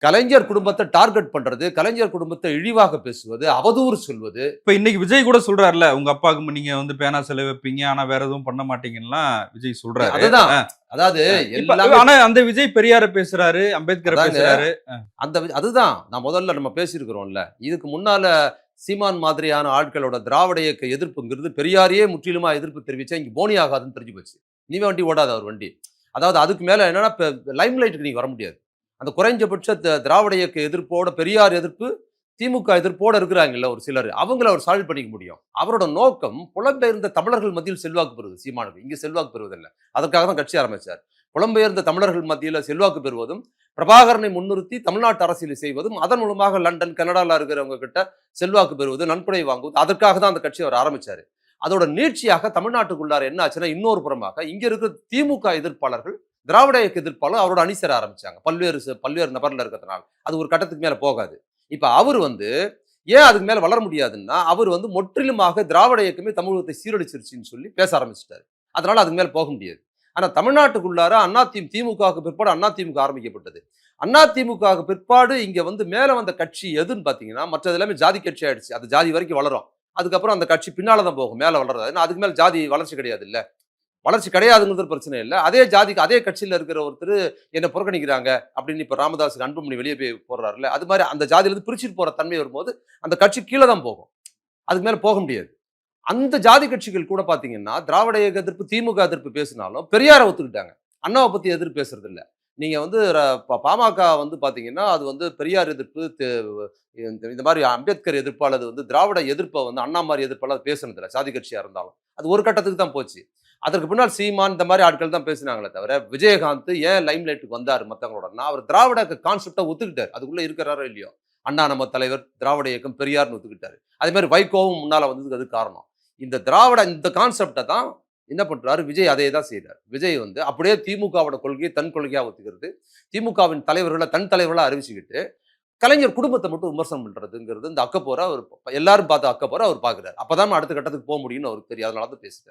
கலைஞர் குடும்பத்தை டார்கெட் பண்றது, கலைஞர் குடும்பத்தை இழிவாக பேசுவது, அவதூறு சொல்வது. இப்ப இன்னைக்கு விஜய் கூட சொல்றாருல்ல, உங்க அப்பாவுக்கு நீங்க வந்து பேனா செலவு வைப்பீங்க, ஆனா வேற எதுவும் பண்ண மாட்டீங்கன்னுலாம் விஜய் சொல்றாரு. அதுதான். அதாவது இப்ப எல்லாமே ஆனா அந்த விஜய் பெரியார பேசுறாரு, அம்பேத்கர அதாங்க. பேசுறாரு. அதுதான் நான் முதல்ல நம்ம பேசியிருக்கிறோம்ல. இதுக்கு முன்னால சீமான் மாதிரியான ஆட்களோட திராவிட இயக்க எதிர்ப்புங்கிறது பெரியாரையே முற்றிலுமா எதிர்ப்பு தெரிவிச்சா இங்க போனி ஆகாதுன்னு தெரிஞ்சு போச்சு. இனிமே வண்டி ஓடாது அவர் வண்டி. அதாவது அதுக்கு மேல என்னன்னா லைம் லைட்டுக்கு நீங்க வர முடியாது. அந்த குறைஞ்சபட்ச திராவிட இயக்க எதிர்ப்போட பெரியார் எதிர்ப்பு, திமுக எதிர்ப்போட இருக்கிறாங்கல்ல ஒரு சிலர். அவங்கள அவர் சால்வ் பண்ணிக்க முடியும். அவரோட நோக்கம் புலம்பெயர்ந்த தமிழர்கள் மத்தியில் செல்வாக்கு பெறுவது சீமானுக்கு. இங்க செல்வாக்கு பெறுவதில்ல. அதற்காக தான் கட்சி ஆரம்பிச்சார். புலம்பெயர்ந்த தமிழர்கள் மத்தியில செல்வாக்கு பெறுவதும், பிரபாகரனை முன்னிறுத்தி தமிழ்நாட்டு அரசியலை செய்வதும், அதன் மூலமாக லண்டன், கனடால இருக்கிறவங்க கிட்ட செல்வாக்கு பெறுவது, நன்கொடை வாங்குவது, அதற்காக தான் அந்த கட்சி அவர் ஆரம்பிச்சாரு. அதோட நீட்சியாக தமிழ்நாட்டுக்குள்ளார என்ன ஆச்சுன்னா, இன்னொரு புறமாக இங்க இருக்கிற திமுக எதிர்ப்பாளர்கள், திராவிட இயக்க எதிர்ப்பாளர் அவரோட அணி சேர ஆரம்பிச்சாங்க. பல்வேறு நபர்ல இருக்கிறதுனால. அது ஒரு கட்டத்துக்கு மேல போகாது. இப்ப அவர் வந்து ஏன் அதுக்கு மேல வளர முடியாதுன்னா, அவர் வந்து முற்றிலுமாக திராவிட இயக்கமே தமிழகத்தை சீரழிச்சிருச்சுன்னு சொல்லி பேச ஆரம்பிச்சுட்டாரு. அதனால அதுக்கு மேல போக முடியாது. ஆனா தமிழ்நாட்டுக்குள்ளார திமுகவுக்கு பிற்பாடு அதிமுக ஆரம்பிக்கப்பட்டது. அதிமுகவுக்கு பிற்பாடு இங்க வந்து மேல வந்த கட்சி எதுன்னு பாத்தீங்கன்னா, மற்றது எல்லாமே ஜாதி கட்சி ஆயிடுச்சு. அது ஜாதி வரைக்கும் வளரும். அதுக்கப்புறம் அந்த கட்சி பின்னால தான் போகும். மேல வளராது. ஏன்னா அதுக்கு மேல ஜாதி வளர்ச்சி கிடையாது இல்ல. வளர்ச்சி கிடையாதுங்கிறது பிரச்சனை இல்ல. அதே ஜாதிக்கு அதே கட்சியில இருக்கிற ஒருத்தர் என்ன புறக்கணிக்கிறாங்க அப்படின்னு இப்ப ராமதாஸ் அன்புமணி வெளியே போய் போடுறாருல்ல. அது மாதிரி அந்த ஜாதியில இருந்து பிரிச்சுட்டு போற தன்மை வரும்போது அந்த கட்சி கீழே தான் போகும். அதுக்கு மேல போக முடியாது. அந்த ஜாதி கட்சிகள் கூட பாத்தீங்கன்னா, திராவிட இயக்க எதிர்ப்பு, திமுக எதிர்ப்பு பேசினாலும் பெரியார ஒத்துக்கிட்டாங்க. அண்ணாவை பத்தி எதிர்ப்பு பேசுறது இல்ல. நீங்க வந்து பாமக வந்து பாத்தீங்கன்னா, அது வந்து பெரியார் எதிர்ப்பு, இந்த மாதிரி அம்பேத்கர் எதிர்ப்பு அல்லது வந்து திராவிட எதிர்ப்பை வந்து அண்ணா மாதிரி எதிர்ப்பெல்லாம் பேசுனது இல்ல. சாதி கட்சியா இருந்தாலும். அது ஒரு கட்டத்துக்கு தான் போச்சு. அதற்கு பின்னால் சீமான் இந்த மாதிரி ஆட்கள் தான் பேசினாங்களே தவிர, விஜயகாந்த் ஏன் லைம் லைட்டுக்கு வந்தாரு மத்தவங்களோடனா, அவர் திராவிட கான்செப்ட ஒத்துக்கிட்டாரு. அதுக்குள்ள இருக்கிறாரோ இல்லையோ. அண்ணா நம்ம தலைவர், திராவிட இயக்கம், பெரியார்னு ஒத்துக்கிட்டாரு. அதே மாதிரி வைகோவும் முன்னால வந்ததுக்கு அது காரணம். இந்த கான்செப்ட தான் என்ன பண்றாரு விஜய் அதே தான் செய்றாரு. விஜய் வந்து அப்படியே திமுகவோட கொள்கையை தன் கொள்கையா ஒத்துக்கிறது. திமுகவின் தலைவர்கள தன் தலைவர்களா அறிவிச்சுக்கிட்டு, கலைஞர் குடும்பத்தை மட்டும் விமர்சனம் பண்றதுங்கிறது இந்த அக்கப்போரா அவர் எல்லாரும் பார்த்த அக்கப்போரா அவர் பார்க்கிறார். அப்பதான் அடுத்த கட்டத்துக்கு போக முடியும்னு அவருக்கு தெரியும். அதனால தான் பேசுறாரு.